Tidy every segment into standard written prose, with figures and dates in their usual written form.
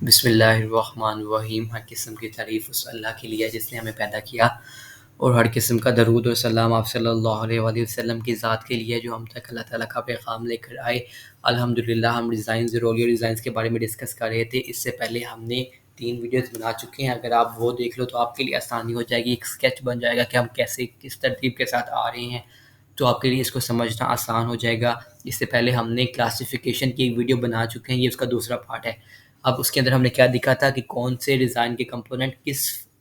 बिस्मिल्लाहिर्रहमानिर्रहीम। हर किस्म की तारीफ़ उस अल्लाह के लिए जिसने हमें पैदा किया, और हर किस्म का दरूद और सलाम आप सल्लल्लाहु अलैहि वसल्लम की ज़ात के लिए जो हम तक अल्लाह ताला का पैगाम लेकर आए। अल्हम्दुलिल्लाह हम डिज़ाइंस रोलियो डिज़ाइंस के बारे में डिस्कस कर रहे थे। इससे पहले हमने 3 वीडियोज़ बना चुके हैं। अगर आप वो देख लो तो आपके लिए आसानी हो जाएगी, एक स्केच बन जाएगा कि हम कैसे किस तरतीब के साथ आ रहे हैं, तो आपके लिए इसको समझना आसान हो जाएगा। इससे पहले हमने क्लासिफ़िकेशन की एक वीडियो बना चुके हैं, ये उसका दूसरा पार्ट है। अब उसके अंदर हमने क्या दिखा था कि कौन से डिज़ाइन के कंपोनेंट किस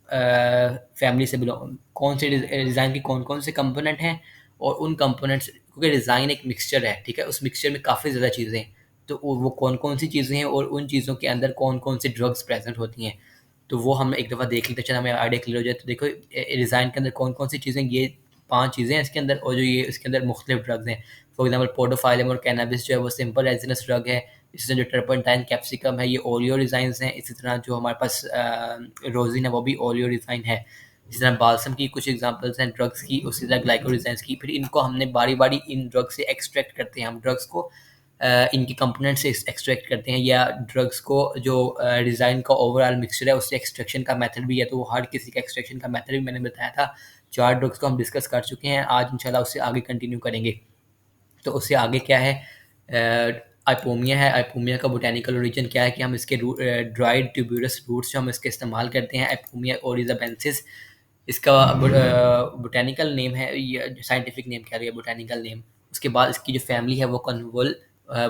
फैमिली से बिलोंग, कौन से डिज़ाइन के कौन-कौन से कंपोनेंट हैं, और उन कंपोनेंट्स, क्योंकि डिज़ाइन एक मिक्सचर है, ठीक है? उस मिक्सचर में काफ़ी ज़्यादा चीज़ें हैं, तो वो कौन-कौन सी चीज़ें हैं और उन चीज़ों के अंदर कौन-कौन से ड्रग्स प्रेज़ेंट होती हैं। तो वो हम एक दफ़ा देख लेते हैं, चलो हमें आइडिया क्लियर हो जाए। तो देखो डिज़ाइन के अंदर कौन-कौन सी चीज़ें, ये 5 चीज़ें हैं इसके अंदर, और जो ये इसके अंदर मुख्तलिफ ड्रग्स हैं। फॉर एग्ज़ाम्पल पोडोफाइलम और कैनाबिस जो है वो सिंपल रेज़िनस ड्रग है। इसी तरह जो टर्पेंटाइन कैप्सिकम है ये ओलियो डिज़ाइंस हैं। इसी तरह जो हमारे पास रोज़िन है वो भी ओलियो डिज़ाइन है। इसी तरह बाल्सम की कुछ एग्ज़ाम्पल्स हैं ड्रग्स की, उसी तरह ग्लाइको डिज़ाइंस की। फिर इनको हमने बारी-बारी इन ड्रग्स से एक्सट्रैक्ट करते हैं, हम ड्रग्स को इनके कंपोनेंट से एक्सट्रैक्ट करते हैं, या ड्रग्स को जो डिज़ाइन का ओवरऑल मिक्सचर है उससे एक्सट्रैक्शन का मेथड भी है। तो वो हर किसी का एक्सट्रैक्शन का मेथड भी मैंने बताया था। 4 ड्रग्स को हम डिस्कस कर चुके हैं, आज इंशाल्लाह उससे आगे कंटिन्यू करेंगे। तो उससे आगे क्या है, आइपोमिया है। आइपोमिया का बोटेनिकल ओरिजिन क्या है कि हम इसके ड्राइड ट्यूबरस रूट्स जो हम इसके इस्तेमाल करते हैं, आइपोमिया ओरिजाबेंसिस इसका बोटेनिकल नेम है, ये साइंटिफिक नेम कह रही है, बोटेनिकल नेम। उसके बाद इसकी जो फैमिली है वो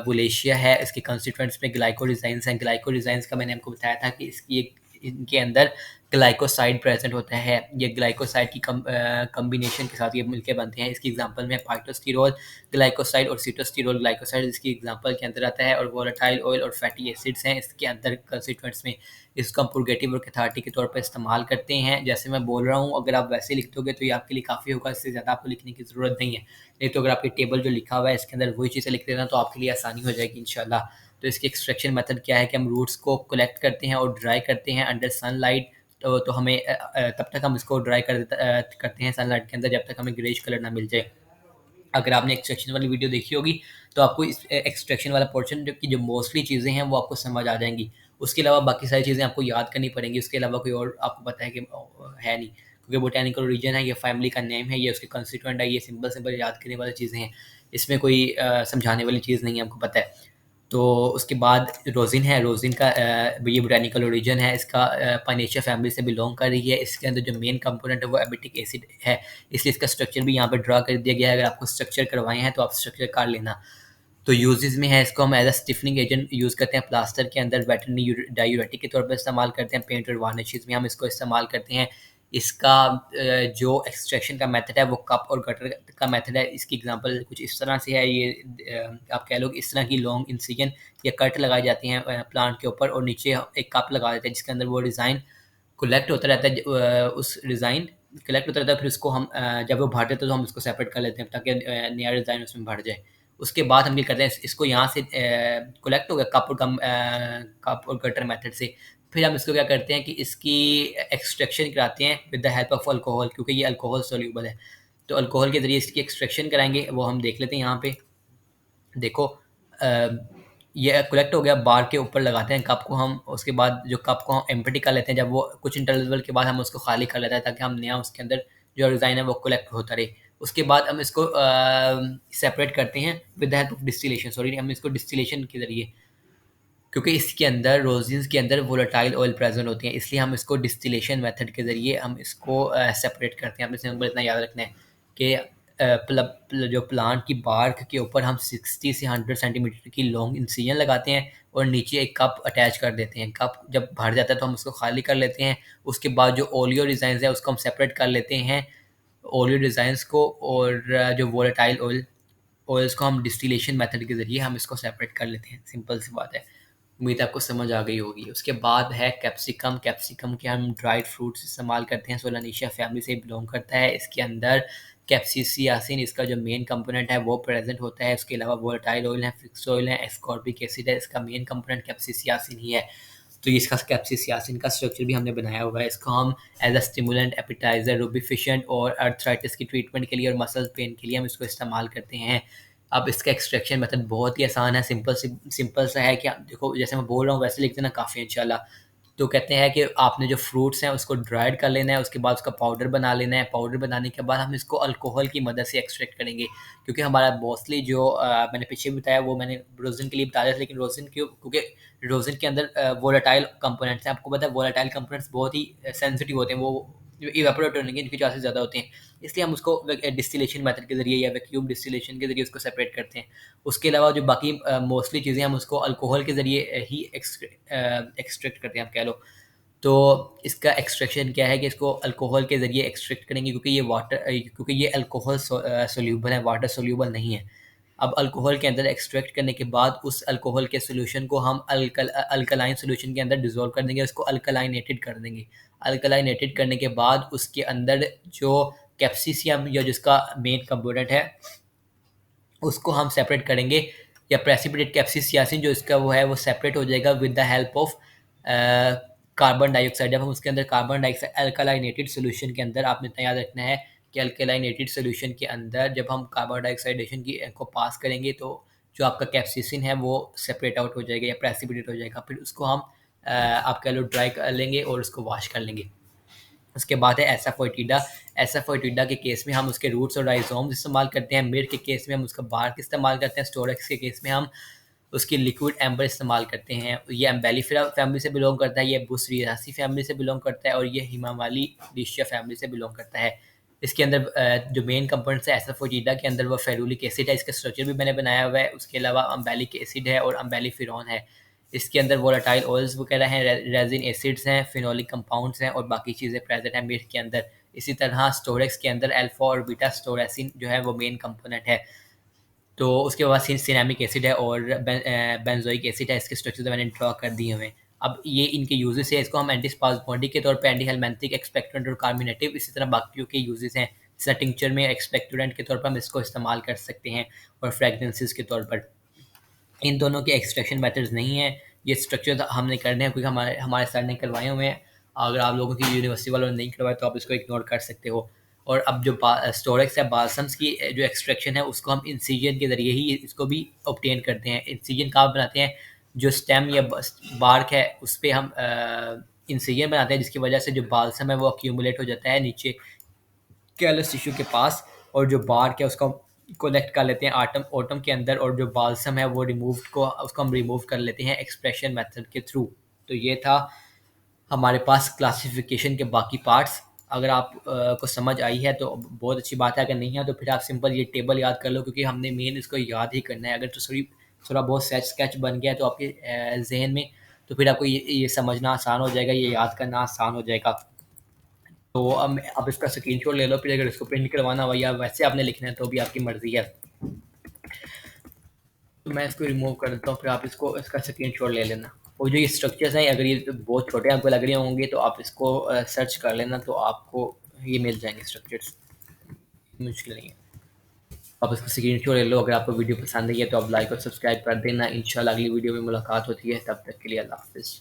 वुलेशिया है। इसके कंस्टिट्यूएंट्स में ग्लाइकोडिजाइंस हैं। ग्लाइकोडिजाइंस का मैंने आपको बताया था कि इसकी एक, इनके अंदर ग्लाइकोसाइड प्रेजेंट होता है। ये ग्लाइकोसाइड की कम्बिनेशन के साथ ये मिलके बनते हैं। इसकी एग्जांपल में फाइटोस्टेरोल ग्लाइकोसाइड और सीटोस्टेरोल ग्लाइकोसाइड इसकी एग्जांपल के अंदर आता है, और वोलेटाइल ऑयल और फैटी एसिड्स हैं इसके अंदर कंस्टिट्यूएंट्स में। इसको हम पुर्गेटिव और कैथार्टिक के तौर पर इस्तेमाल करते हैं। जैसे मैं बोल रहा हूँ, अगर आप वैसे लिख दोगे तो ये आपके लिए काफ़ी होगा, इससे ज़्यादा आपको लिखने की ज़रूरत नहीं है। नहीं तो अगर आपके टेबल जो लिखा हुआ है इसके अंदर वही चीज़ें लिख देना तो आपके लिए आसानी हो जाएगी इंशाल्लाह। तो इसकी एक्सट्रैक्शन मेथड क्या है कि हम रूट्स को कलेक्ट करते हैं और ड्राई करते हैं अंडर सनलाइट। तो हमें तब तक हम इसको ड्राई करते हैं सनलाइट के अंदर जब तक हमें ग्रेइश कलर ना मिल जाए। अगर आपने एक्सट्रैक्शन वाली वीडियो देखी होगी तो आपको इस एक्सट्रैक्शन वाला पोर्शन जो कि जो मोस्टली चीज़ें हैं वो आपको समझ आ जाएंगी। उसके अलावा बाकी सारी चीज़ें आपको याद करनी पड़ेंगी, उसके अलावा कोई और आपको पता है कि है नहीं, क्योंकि बोटेनिकल ओरिजिन है, ये फैमिली का नेम है, ये उसके कंस्टिट्यूएंट है, ये सिंपल सिंपल याद करने वाली चीज़ें हैं। इसमें कोई समझाने वाली चीज़ नहीं है, आपको पता है। तो उसके बाद रोज़िन है। रोज़िन का ये बोटेनिकल ओरिजिन है, इसका पाइनेशिया फैमिली से बिलोंग कर रही है। इसके अंदर जो मेन कंपोनेंट है वो एबिटिक एसिड है, इसलिए इसका स्ट्रक्चर भी यहाँ पे ड्रा कर दिया गया है। अगर आपको स्ट्रक्चर करवाए हैं तो आप स्ट्रक्चर कर लेना। तो यूजेस में है, इसको हम as a stiffening agent use करते हैं प्लास्टर के अंदर, वेटरनरी डायूरेटिक के तौर पर इस्तेमाल करते हैं, पेंट और वार्निशेस में हम इसको इस्तेमाल करते हैं। इसका जो एक्सट्रैक्शन का मेथड है वो कप और गटर का मेथड है। इसकी एग्जांपल कुछ इस तरह से है, ये आप कह लो कि इस तरह की लॉन्ग इंसिजन या कट लगाई जाती हैं प्लांट के ऊपर, और नीचे एक कप लगा देते हैं जिसके अंदर वो डिज़ाइन कलेक्ट होता रहता है। उस डिज़ाइन कलेक्ट होता रहता है, फिर उसको हम जब वो भर देते हैं तो हम उसको सेपरेट कर लेते हैं ताकि नया डिज़ाइन उसमें भर जाए। उसके बाद हम ये करते हैं, इसको यहाँ से कलेक्ट हो गया कप और गटर मेथड से। फिर हम इसको क्या करते हैं कि इसकी एक्सट्रैक्शन कराते हैं with the help of alcohol, क्योंकि ये अल्कोहल सोल्यूबल है। तो अल्कोहल के ज़रिए इसकी एक्सट्रैक्शन कराएंगे, वो हम देख लेते हैं यहाँ पे। देखो ये कलेक्ट हो गया, बार के ऊपर लगाते हैं कप को हम। उसके बाद जो कप को हम एम्प्टी कर लेते हैं, जब वो कुछ इंटरवल के बाद हम उसको खाली कर लेते हैं ताकि हम नया उसके अंदर जो डिज़ाइन है वो कलेक्ट होता रहे। उसके बाद हम इसको सेपरेट करते हैं with the help of distillation, sorry हम इसको डिस्टिलेशन के ज़रिए, क्योंकि इसके अंदर रोज़िन्स के अंदर वोलेटाइल ऑयल प्रेजेंट होती हैं, इसलिए हम इसको डिस्टिलेशन मेथड के ज़रिए हम इसको सेपरेट करते हैं। हमें सिंपल इतना याद रखना है कि जो प्लांट की बार्क के ऊपर हम 60 से 100 सेंटीमीटर की लॉन्ग इंसिजन लगाते हैं और नीचे एक कप अटैच कर देते हैं। कप जब भर जाता है तो हम उसको खाली कर लेते हैं। उसके बाद जो ओलियो डिज़ाइन है उसको हम सेपरेट कर लेते हैं, ओलियो डिज़ाइंस को, और जो वोलेटाइल ऑयल्स को हम डिस्टिलेशन मेथड के ज़रिए हम इसको सेपरेट कर लेते हैं। सिंपल सी बात है, उम्मीद है आपको समझ आ गई होगी। उसके बाद है कैप्सिकम। कैप्सिकम के हम ड्राइड फ्रूट्स इस्तेमाल करते हैं, सोलानेशिया फैमिली से बिलोंग करता है। इसके अंदर कैप्सिसियासिन इसका जो मेन कंपोनेंट है वो प्रेजेंट होता है। उसके अलावा वोलेटाइल ऑयल है, फिक्स ऑयल है, एस्कॉर्बिक एसिड है, इसका मेन कंपोनेंट कैप्सिसियासिन ही है। तो ये इसका कैप्सिसियासिन का स्ट्रक्चर भी हमने बनाया हुआ है। इसको हम एज अ स्टिमुलेंट, एपिटाइजर, रूबिफिशेंट और अर्थराइटिस की ट्रीटमेंट के लिए और मसल पेन के लिए हम इसको इस्तेमाल करते हैं। अब इसका एक्सट्रैक्शन मेथड बहुत ही आसान है, सिंपल सा है कि आप देखो जैसे मैं बोल रहा हूँ वैसे लिख देना, काफ़ी है इंशाल्लाह। तो कहते हैं कि आपने जो फ्रूट्स हैं उसको ड्राइड कर लेना है, उसके बाद उसका पाउडर बना लेना है। पाउडर बनाने के बाद हम इसको अल्कोहल की मदद से एक्सट्रैक्ट करेंगे, क्योंकि हमारा मोस्टली जो मैंने पीछे भी बताया, वो मैंने रोज़न के लिए बताया था, लेकिन रोज़न क्यों, क्योंकि रोज़न के अंदर वोलेटाइल कंपोनेंट्स हैं। आपको पता है वोलेटाइल कंपोनेंट्स बहुत ही सेंसिटिव होते हैं, वो इवेपोरेट होने के इनके चांसेस ज़्यादा होते हैं। इसलिए हम उसको डिस्टिलेशन मेथड के ज़रिए या वैक्यूम डिस्टिलेशन के ज़रिए उसको सेपरेट करते हैं। उसके अलावा जो बाकी मोस्टली चीज़ें हम उसको अल्कोहल के ज़रिए ही एक्सट्रैक्ट करते हैं, आप कह लो। तो इसका एक्सट्रैक्शन क्या है कि इसको अल्कोहल के ज़रिए एक्सट्रैक्ट करेंगे, क्योंकि ये अल्कोहल सोल्यूबल है, वाटर सोल्यूबल नहीं है। अब अल्कोहल के अंदर एक्सट्रैक्ट करने के बाद उस अल्कोहल के सॉल्यूशन को हम अल्कलाइन सॉल्यूशन के अंदर डिसॉल्व कर देंगे, उसको अल्कलाइनेटेड कर देंगे। अल्कलाइनेटेड करने के बाद उसके अंदर जो कैप्सिसियम या जिसका मेन कंपोनेंट है उसको हम सेपरेट करेंगे, या प्रेसिपिटेट कैप्सिसियासिन जो इसका वो है वो सेपरेट हो जाएगा with the help of carbon dioxide. जब हम उसके अंदर कार्बन डाइऑक्साइड अल्कलाइनेटेड सोल्यूशन के अंदर, आपने इतना याद रखना है कि अल्कलाइनेटेड सोल्यूशन के अंदर जब हम कार्बन डाइऑक्साइडेशन की को पास करेंगे तो जो आपका कैप्सिसिन है वो सेपरेट आउट हो जाएगा या प्रेसिपिटेट हो जाएगा। फिर उसको हम आप कह लो ड्राई कर लेंगे और उसको वॉश कर लेंगे। उसके बाद है एसाफोइटिडा। एसाफोइटिडा के केस में हम उसके रूट्स और राइजोम्स इस्तेमाल करते हैं। मिर्च के केस में हम उसका बार्क इस्तेमाल करते हैं। स्टोरेक्स के केस में हम उसकी लिक्विड एम्बर इस्तेमाल करते हैं। ये एम्बेलिफेरा फैमिली से बिलोंग करता है, ये बुसरियासी फैमिली से बिलोंग करता है, और ये हिमावाली डिशिया फैमिली से बिलोंग करता है। इसके अंदर जो मेन कंपोनेंट्स है एसाफोइटिडा के अंदर, वो फेरुलिक एसिड है, इसका स्ट्रक्चर भी मैंने बनाया हुआ है। उसके अलावा अम्बेलिक एसिड है और अम्बेलिफिरॉन है। इसके अंदर वोलेटाइल ऑयल्स वगैरह हैं, रेजिन एसिड्स हैं, फिनोलिक कंपाउंड्स हैं और बाकी चीज़ें प्रेजेंट हैं मिल्क के अंदर। इसी तरह स्टोरेक्स के अंदर अल्फा और बीटा स्टोरेसिन जो है वो मेन कंपोनेंट है। तो उसके बाद सिनेमिक एसिड है और बेंजोइक एसिड है। इसके स्ट्रक्चर तो मैंने ड्रॉ कर दिए हुए हैं। अब ये इनके यूजेस है, इसको हम एंटीस्पाज़मोडिक के तौर पे, एंटी हेलमेंथिक, एक्सपेक्टोरेंट और कार्मिनेटिव, इसी तरह बाकियों के यूजेस हैं। जैसे टिंचर में एक्सपेक्टोरेंट के तौर पर हम इसको इस्तेमाल कर सकते हैं और फ्रेगनेंसेस के तौर पर। इन दोनों के एक्सट्रैक्शन मेथड्स नहीं है, ये स्ट्रक्चर हमने करने हैं क्योंकि हमारे हमारे सर ने करवाए हुए हैं। अगर आप लोगों की यूनिवर्सिटी वालों ने नहीं करवाए तो आप इसको इग्नोर कर सकते हो। और अब जो स्टोरेक्स है, बालसम्स की जो एक्सट्रैक्शन है उसको हम इंसिजन के ज़रिए ही इसको भी ऑब्टेन करते हैं। इंसिजन कहाँ बनाते हैं, जो स्टेम या बार्क है उस पर हम इंसिजन बनाते हैं, जिसकी वजह से जो बालसम है वो अक्यूमुलेट हो जाता है नीचे कैलस टिश्यू के पास, और जो बार्क है उसको कलेक्ट कर लेते हैं ऑटम के अंदर, और जो बाल्सम है वो उसको हम रिमूव कर लेते हैं एक्सप्रेशन मेथड के थ्रू। तो ये था हमारे पास क्लासिफिकेशन के बाकी पार्ट्स। अगर आप को समझ आई है तो बहुत अच्छी बात है, अगर नहीं है तो फिर आप सिंपल ये टेबल याद कर लो, क्योंकि हमने मेन इसको याद ही करना है। अगर तो थोड़ा बहुत सेट स्केच बन गया है तो आपके जहन में, तो फिर आपको ये समझना आसान हो जाएगा, ये याद करना आसान हो जाएगा। तो अब आप इसका स्क्रीनशॉट ले लो, फिर अगर इसको प्रिंट करवाना हो या वैसे आपने लिखना है तो भी आपकी मर्ज़ी है। तो मैं इसको रिमूव कर देता हूँ, फिर आप इसका स्क्रीनशॉट ले लेना। और जो ये स्ट्रक्चर्स हैं, अगर ये बहुत छोटे आपको लग रहे होंगे तो आप इसको सर्च कर लेना, तो आपको ये मिल जाएंगे स्ट्रक्चर्स, मुश्किल नहीं है। आप इसको स्क्रीनशॉट ले लो। अगर आपको वीडियो पसंद आई है तो आप लाइक और सब्सक्राइब कर देना। इंशाल्लाह अगली वीडियो में मुलाकात होती है, तब तक के लिए अल्लाह हाफ़िज़।